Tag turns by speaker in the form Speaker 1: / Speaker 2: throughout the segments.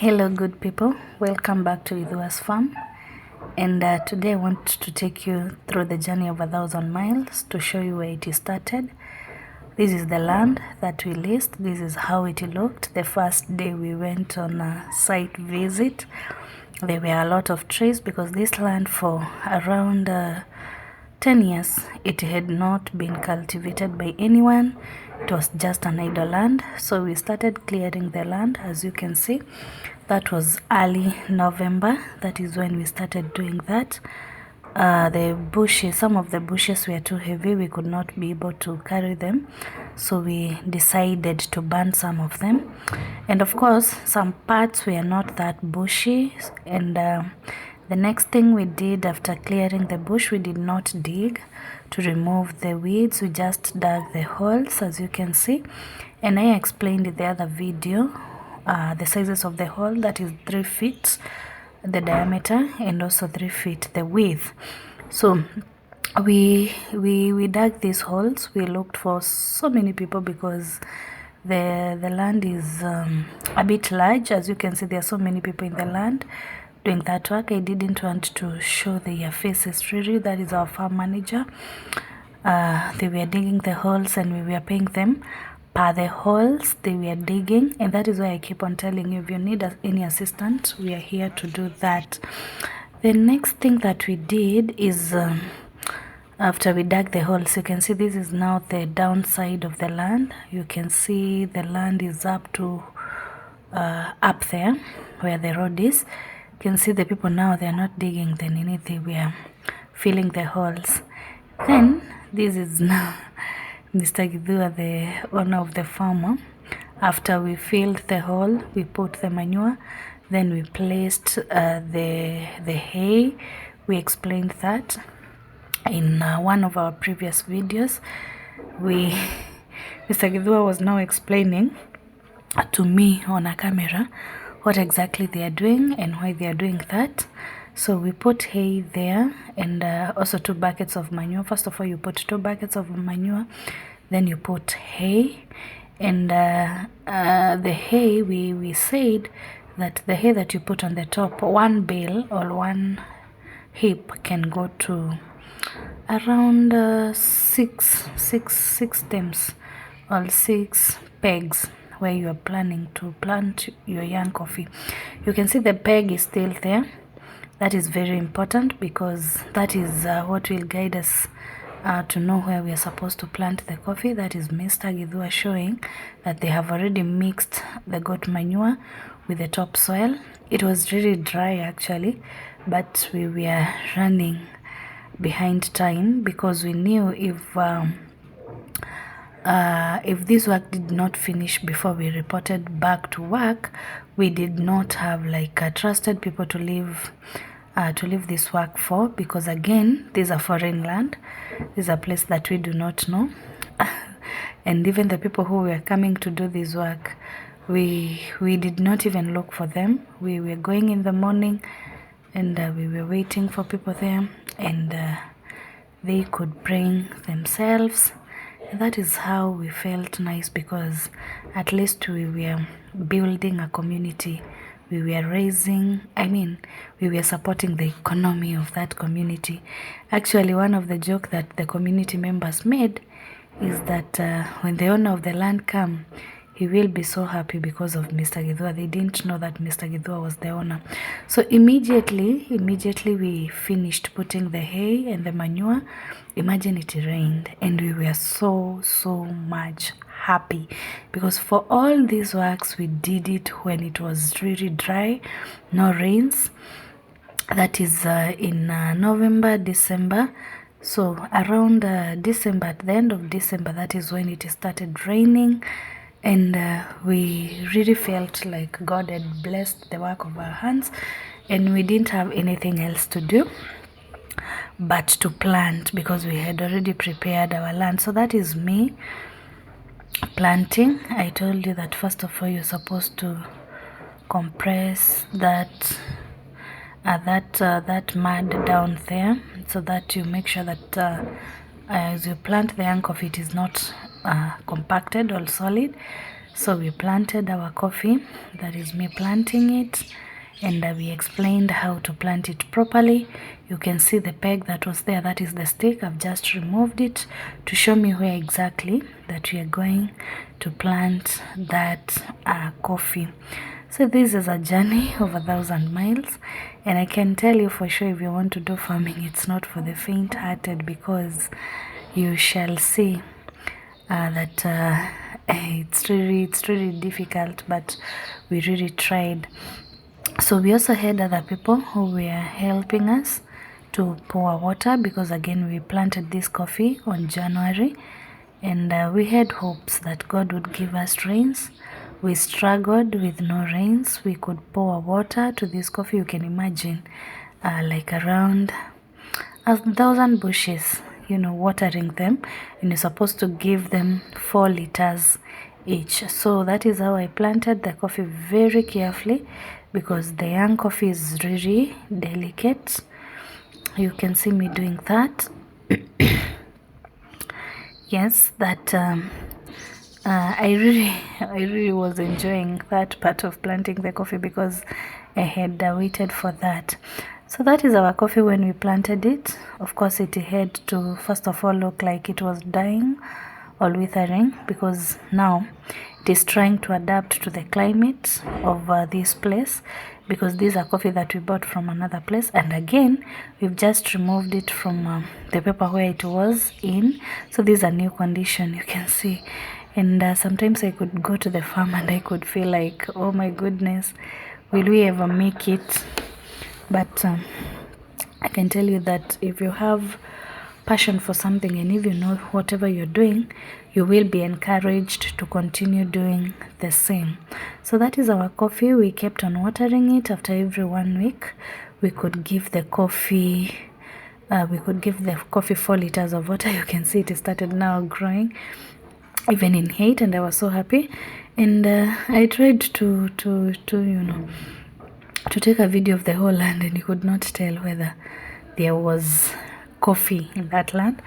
Speaker 1: Hello good people, welcome back to Idhua's farm, and today I want to take you through the journey of 1,000 miles to show you where it started. This is the land that we leased. This is how it looked the first day we went on a site visit. There were a lot of trees because this land for around 10 years it had not been cultivated by anyone. It was just an idle land, so we started clearing the land. As you can see, that was early November. That is when we started doing that. The bushes, some of the bushes were too heavy, we could not be able to carry them, so we decided to burn some of them. And of course some parts were not that bushy, and the next thing we did after clearing the bush, we did not dig to remove the weeds. We just dug the holes, as you can see, and I explained in the other video the sizes of the hole. That is 3 feet the diameter and also 3 feet the width. So we dug these holes. We looked for so many people because the land is a bit large. As you can see, there are so many people in the land doing that work. I didn't want to show their faces really. That is our farm manager. They were digging the holes and we were paying them per the holes they were digging, and that is why I keep on telling you, if you need any assistance, we are here to do that. The next thing that we did is after we dug the holes, you can see this is now the downside of the land. You can see the land is up to up there where the road is. You can see the people now, they are not digging the nini, they were filling the holes. Then this is now Mr. Gidhua, the owner of the farmer. After we filled the hole, we put the manure, then we placed the hay. We explained that in one of our previous videos. Mr. Gidhua was now explaining to me on a camera what exactly they are doing and why they are doing that. So we put hay there, and also 2 buckets of manure. First of all, you put 2 buckets of manure, then you put hay. And the hay, we said that the hay that you put on the top, 1 bale or 1 heap can go to around 6 stems or 6 pegs where you are planning to plant your young coffee. You can see the peg is still there. That is very important because that is what will guide us to know where we are supposed to plant the coffee. That is Mr. Gidhua showing that they have already mixed the goat manure with the topsoil. It was really dry actually, but we were running behind time because we knew if this work did not finish before we reported back to work, we did not have like trusted people to leave this work for, because again, this is a foreign land. This is a place that we do not know. And even the people who were coming to do this work, we did not even look for them. We were going in the morning and we were waiting for people there, and they could bring themselves. And that is how we felt nice, because at least we were building a community. We were we were supporting the economy of that community. Actually, one of the jokes that the community members made is that when the owner of the land come, he will be so happy because of Mr. Gidhua. They didn't know that Mr. Gidhua was the owner. So immediately we finished putting the hay and the manure. Imagine it rained, and we were so much happy because for all these works we did it when it was really dry, no rains. That is in November, December. So around December, at the end of December, that is when it started raining, and we really felt like God had blessed the work of our hands, and we didn't have anything else to do but to plant because we had already prepared our land. So that is me planting. I told you that first of all you're supposed to compress that mud down there, so that you make sure that as you plant the young coffee, it is not compacted or solid. So we planted our coffee, that is me planting it, and we explained how to plant it properly. You can see the peg that was there, that is the stick. I've just removed it to show me where exactly that we are going to plant that coffee. So this is a journey of 1,000 miles, and I can tell you for sure, if you want to do farming, it's not for the faint-hearted, because you shall see that it's really difficult, but we really tried. So we also had other people who were helping us to pour water, because again we planted this coffee on January, and we had hopes that God would give us rains. We struggled with no rains. We could pour water to this coffee. You can imagine like around 1,000 bushes, you know, watering them, and you're supposed to give them 4 liters each. So that is how I planted the coffee, very carefully, because the young coffee is really delicate. You can see me doing that. Yes, that I really was enjoying that part of planting the coffee, because I had waited for that. So that is our coffee when we planted it. Of course, it had to first of all look like it was dying or withering, because now it is trying to adapt to the climate of this place, because these are coffee that we bought from another place, and again we've just removed it from the paper where it was in. So these are new condition, you can see. And sometimes I could go to the farm and I could feel like, oh my goodness, will we ever make it? But I can tell you that if you have passion for something, and if you know whatever you're doing, you will be encouraged to continue doing the same. So that is our coffee. We kept on watering it. After every 1 week, we could give the coffee 4 liters of water. You can see it started now growing even in heat, and I was so happy. And I tried to you know, to take a video of the whole land, and you could not tell whether there was coffee in that land.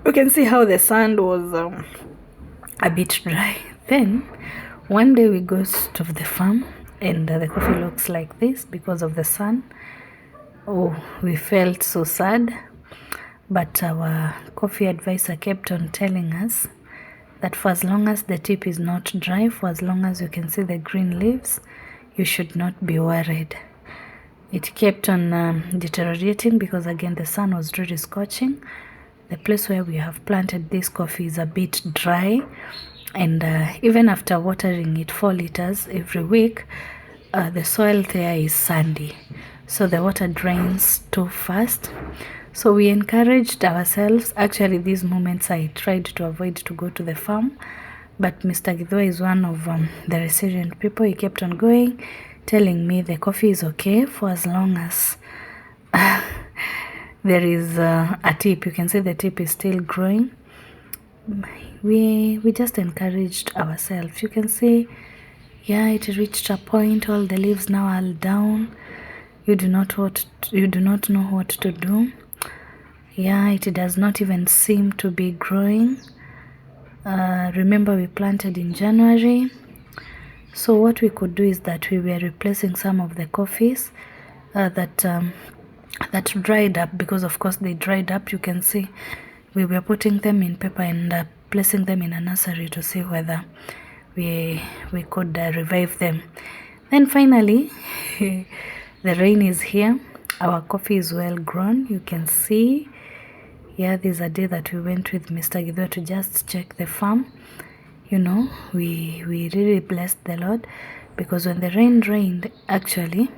Speaker 1: You can see how the sand was a bit dry. Then one day we go to the farm, and the coffee looks like this because of the sun. Oh, we felt so sad, but our coffee advisor kept on telling us that for as long as the tip is not dry, for as long as you can see the green leaves, you should not be worried. It kept on deteriorating, because again the sun was really scorching. The place where we have planted this coffee is a bit dry, and even after watering it 4 liters every week, the soil there is sandy, so the water drains too fast. So we encouraged ourselves. Actually, these moments I tried to avoid to go to the farm, but Mr. Gidwa is one of the resilient people. He kept on going, telling me the coffee is okay for as long as there is a tip. You can see the tip is still growing. We just encouraged ourselves. You can see, yeah, it reached a point, all the leaves now are down. You do not know what to do. Yeah, it does not even seem to be growing. Remember, we planted in January. So what we could do is that we were replacing some of the coffees that dried up, because of course they dried up. You can see we were putting them in paper and placing them in a nursery to see whether we could revive them. Then finally the rain is here. Our coffee is well grown. You can see, yeah, there's a day that we went with Mr. Gidwa to just check the farm. You know, we really blessed the Lord, because when the rain rained, actually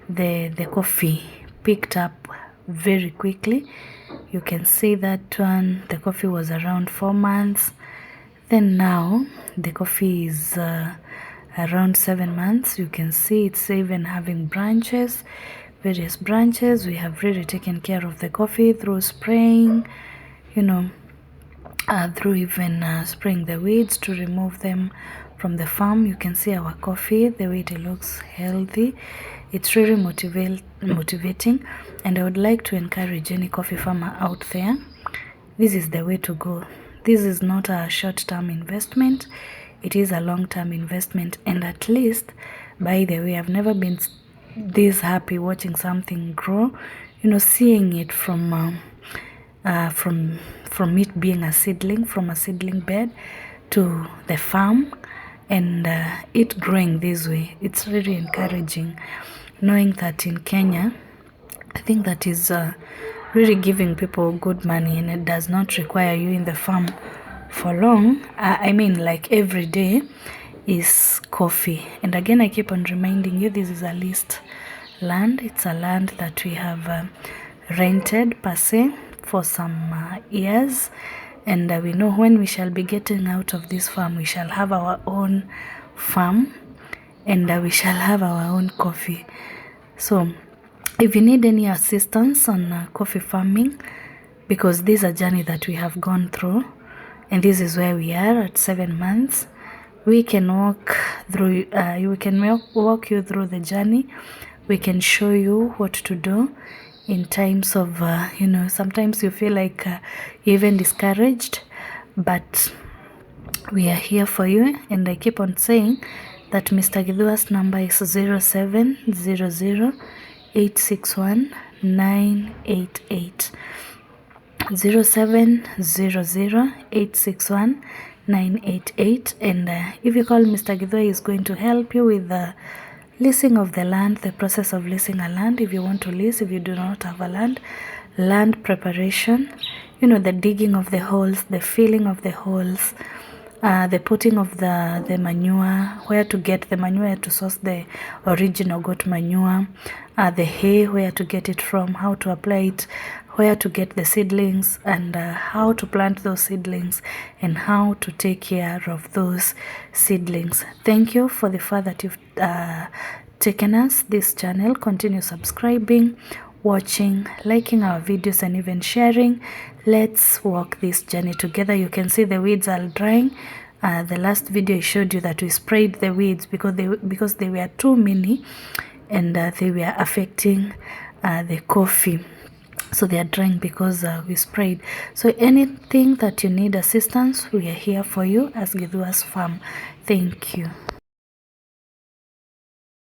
Speaker 1: the coffee picked up very quickly. You can see that one, the coffee was around 4 months. Then now the coffee is around 7 months. You can see it's even having branches, various branches. We have really taken care of the coffee through spraying, you know, through even spraying the weeds to remove them from the farm. You can see our coffee, the way it looks healthy. It's really motivating, and I would like to encourage any coffee farmer out there. This is the way to go. This is not a short-term investment. it is a long-term investment. And at least, by the way, I've never been this happy watching something grow, you know, seeing it from it being a seedling, from a seedling bed to the farm, and it growing this way. It's really encouraging knowing that in Kenya, I think that is really giving people good money, and it does not require you in the farm for long. I mean, like every day is coffee. And again, I keep on reminding you, this is a leased land. It's a land that we have rented per se for some years, and we know when we shall be getting out of this farm, we shall have our own farm, and we shall have our own coffee. So if you need any assistance on coffee farming, because this is a journey that we have gone through, and this is where we are at 7 months, we can walk through, we can walk you through the journey. We can show you what to do in times of, you know, sometimes you feel like you're even discouraged, but we are here for you. And I keep on saying that Mr. Githua's number is 0700 861 988. 0700 861 988. And if you call Mr. Githua, he is going to help you with the leasing of the land, the process of leasing a land. If you want to lease, if you do not have a land preparation, you know, the digging of the holes, the filling of the holes, the putting of the manure, where to get the manure, where to source the original goat manure, the hay, where to get it from, how to apply it, where to get the seedlings, and how to plant those seedlings, and how to take care of those seedlings. Thank you for the fact that you've taken us this channel. Continue subscribing, watching, liking our videos, and even sharing. Let's walk this journey together. You can see the weeds are drying. The last video I showed you that we sprayed the weeds because they were too many, and they were affecting the coffee. So they are drying because we sprayed. So anything that you need assistance, we are here for you as Githua's Farm. Thank you.